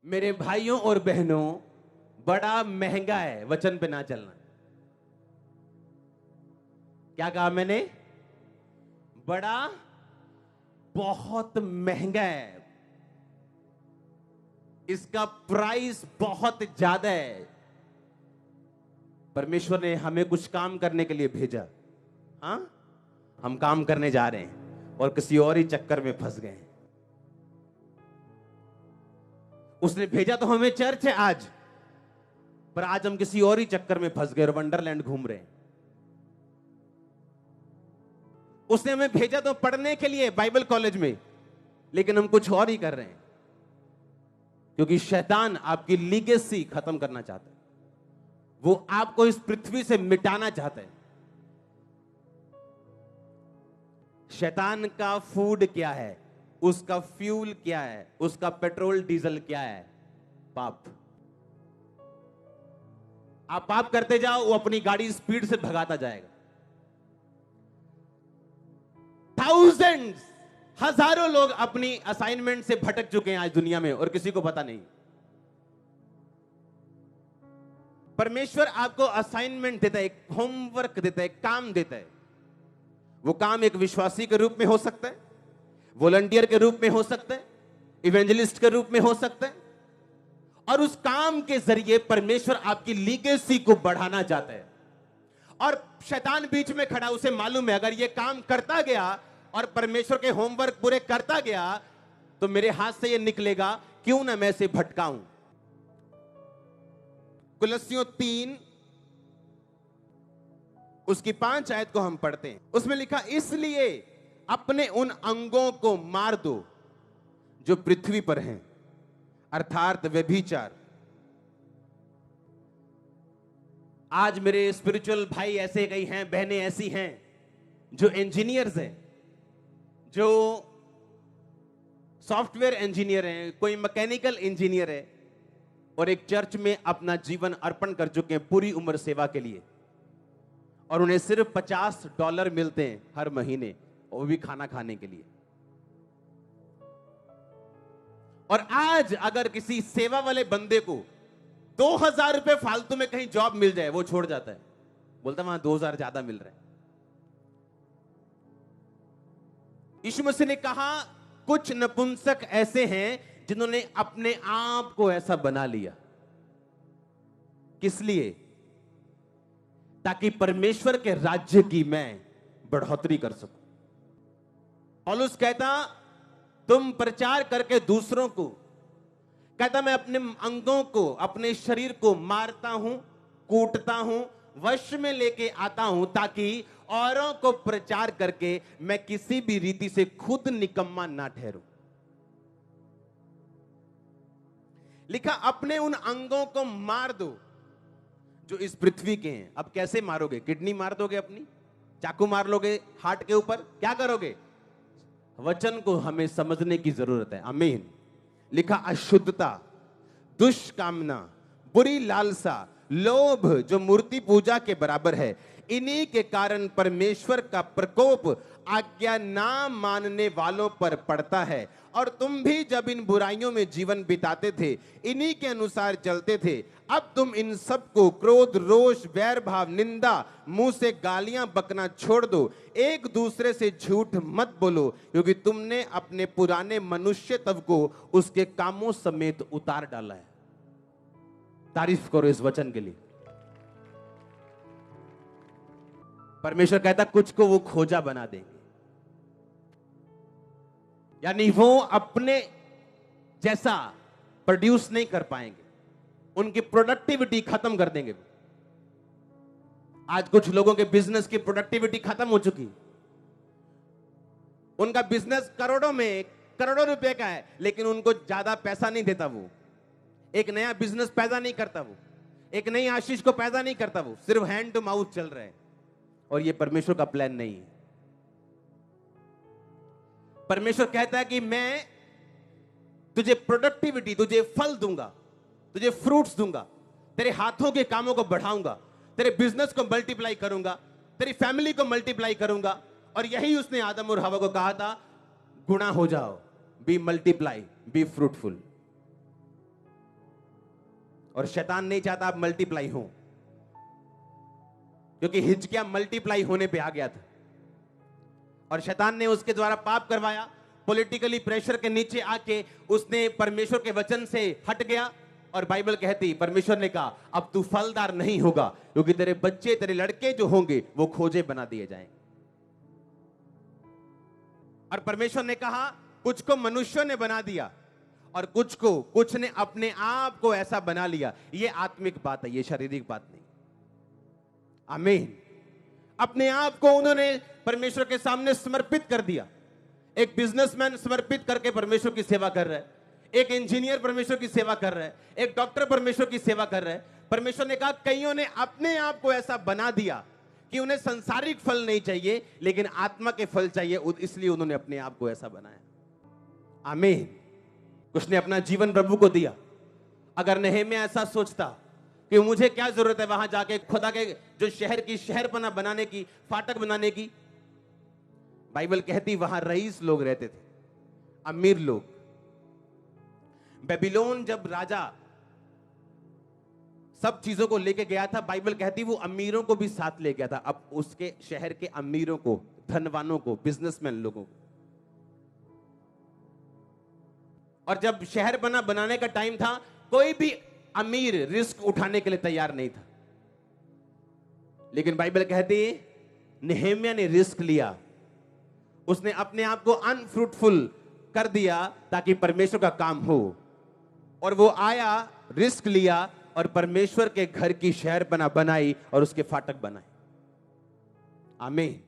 मेरे भाइयों और बहनों, बड़ा महंगा है वचन पे ना चलना। क्या कहा मैंने? बड़ा बहुत महंगा है, इसका प्राइस बहुत ज्यादा है। परमेश्वर ने हमें कुछ काम करने के लिए भेजा। हाँ, हम काम करने जा रहे हैं और किसी और ही चक्कर में फंस गए हैं। उसने भेजा तो हमें चर्च है आज, पर आज हम किसी और ही चक्कर में फंस गए और वंडरलैंड घूम रहे हैं। उसने हमें भेजा तो पढ़ने के लिए बाइबल कॉलेज में, लेकिन हम कुछ और ही कर रहे हैं, क्योंकि शैतान आपकी लीगेसी खत्म करना चाहता है। वो आपको इस पृथ्वी से मिटाना चाहता है। शैतान का फूड क्या है, उसका फ्यूल क्या है, उसका पेट्रोल डीजल क्या है? पाप। आप पाप करते जाओ, वो अपनी गाड़ी स्पीड से भगाता जाएगा। थाउजेंड्स, हजारों लोग अपनी असाइनमेंट से भटक चुके हैं आज दुनिया में और किसी को पता नहीं। परमेश्वर आपको असाइनमेंट देता है, एक होमवर्क देता है, एक काम देता है। वो काम एक विश्वासी के रूप में हो सकता है, वॉलंटियर के रूप में हो सकता है, इवेंजलिस्ट के रूप में हो सकता है, और उस काम के जरिए परमेश्वर आपकी लीगेसी को बढ़ाना चाहता है। और शैतान बीच में खड़ा, उसे मालूम है अगर ये काम करता गया और परमेश्वर के होमवर्क पूरे करता गया तो मेरे हाथ से ये निकलेगा, क्यों ना मैं इसे भटकाऊं। कुलस्सियों 3 उसकी 5 आयत को हम पढ़ते हैं। उसमें लिखा, इसलिए अपने उन अंगों को मार दो जो पृथ्वी पर हैं, अर्थात व्यभिचार। आज मेरे स्पिरिचुअल भाई ऐसे कई हैं, बहनें ऐसी हैं जो इंजीनियर्स हैं, जो सॉफ्टवेयर इंजीनियर हैं, कोई मैकेनिकल इंजीनियर है, और एक चर्च में अपना जीवन अर्पण कर चुके हैं पूरी उम्र सेवा के लिए, और उन्हें सिर्फ $50 मिलते हैं हर महीने, वो भी खाना खाने के लिए। और आज अगर किसी सेवा वाले बंदे को 2000 रुपए फालतू में कहीं जॉब मिल जाए, वो छोड़ जाता है, बोलता वहां 2000 ज्यादा मिल रहा है। यीशु मसीह ने कहा, कुछ नपुंसक ऐसे हैं जिन्होंने अपने आप को ऐसा बना लिया। किस लिए? ताकि परमेश्वर के राज्य की मैं बढ़ोतरी कर सकूं। पौलुस कहता, तुम प्रचार करके दूसरों को, कहता मैं अपने अंगों को, अपने शरीर को मारता हूं, कूटता हूं, वश में लेके आता हूं, ताकि औरों को प्रचार करके मैं किसी भी रीति से खुद निकम्मा ना ठहरूं। लिखा, अपने उन अंगों को मार दो जो इस पृथ्वी के हैं। अब कैसे मारोगे? किडनी मार दोगे अपनी? चाकू मार लोगे हार्ट के ऊपर? क्या करोगे? वचन को हमें समझने की जरूरत है। आमीन। लिखा, अशुद्धता, दुष्कामना, बुरी लालसा, लोभ जो मूर्ति पूजा के बराबर है, इन्हीं के कारण परमेश्वर का प्रकोप आज्ञा ना मानने वालों पर पड़ता है। और तुम भी जब इन बुराइयों में जीवन बिताते थे, इन्हीं के अनुसार चलते थे। अब तुम इन सब को, क्रोध, रोष, वैर भाव, निंदा, मुंह से गालियां बकना छोड़ दो। एक दूसरे से झूठ मत बोलो, क्योंकि तुमने अपने पुराने मनुष्य तब को उसके कामों समेत उतार डाला है। तारीफ करो इस वचन के लिए। परमेश्वर कहता, कुछ को वो खोजा बना देंगे, यानी वो अपने जैसा प्रोड्यूस नहीं कर पाएंगे, उनकी प्रोडक्टिविटी खत्म कर देंगे। आज कुछ लोगों के बिजनेस की प्रोडक्टिविटी खत्म हो चुकी। उनका बिजनेस करोड़ों में, करोड़ों रुपए का है, लेकिन उनको ज्यादा पैसा नहीं देता। वो एक नया बिजनेस पैदा नहीं करता, वो एक नई आशीष को पैदा नहीं करता। वो सिर्फ हैंड टू माउथ चल रहा है, और ये परमेश्वर का प्लान नहीं है। परमेश्वर कहता है कि मैं तुझे प्रोडक्टिविटी, तुझे फल दूंगा, तुझे फ्रूट्स दूंगा, तेरे हाथों के कामों को बढ़ाऊंगा, तेरे बिजनेस को मल्टीप्लाई करूंगा, तेरी फैमिली को मल्टीप्लाई करूंगा। और यही उसने आदम और हवा को कहा था, गुणा हो जाओ, बी मल्टीप्लाई, बी फ्रूटफुल। और शैतान नहीं चाहता आप मल्टीप्लाई हो, क्योंकि हिजकिय्याह मल्टीप्लाई होने पे आ गया था और शैतान ने उसके द्वारा पाप करवाया। पॉलिटिकली प्रेशर के नीचे आके उसने परमेश्वर के वचन से हट गया और बाइबल कहती, परमेश्वर ने कहा अब तू फलदार नहीं होगा, क्योंकि तेरे बच्चे, तेरे लड़के जो होंगे वो खोजे बना दिए जाएंगे। और परमेश्वर ने कहा कुछ को मनुष्यों ने बना दिया और कुछ ने अपने आप को ऐसा बना लिया। ये आत्मिक बात है, ये शारीरिक बात नहीं। आमीन। अपने आप को उन्होंने परमेश्वर के सामने समर्पित कर दिया। एक बिजनेसमैन समर्पित करके परमेश्वर की सेवा कर रहा है, एक इंजीनियर परमेश्वर की सेवा कर रहा है, एक डॉक्टर परमेश्वर की सेवा कर रहा है। परमेश्वर ने कहा कईयों ने अपने आप को ऐसा बना दिया कि उन्हें संसारिक फल नहीं चाहिए लेकिन आत्मा के फल चाहिए, इसलिए उन्होंने अपने आप को ऐसा बनाया। आमीन। कुछ ने अपना जीवन प्रभु को दिया। अगर नहम्याह ऐसा सोचता कि मुझे क्या जरूरत है वहां जाके खुदा के जो शहर की शहरपना बनाने की, फाटक बनाने की, बाइबल कहती वहां रईस लोग रहते थे, अमीर लोग। बेबीलोन जब राजा सब चीजों को लेके गया था, बाइबल कहती वो अमीरों को भी साथ ले गया था। अब उसके शहर के अमीरों को, धनवानों को, बिजनेसमैन लोगों को। और जब शहर बनाने का टाइम था, कोई भी अमीर रिस्क उठाने के लिए तैयार नहीं था। लेकिन बाइबल कहती नहम्याह ने रिस्क लिया। उसने अपने आप को अनफ्रूटफुल कर दिया ताकि परमेश्वर का काम हो। और वो आया, रिस्क लिया और परमेश्वर के घर की शहरपना बनाई और उसके फाटक बनाए। आमीन।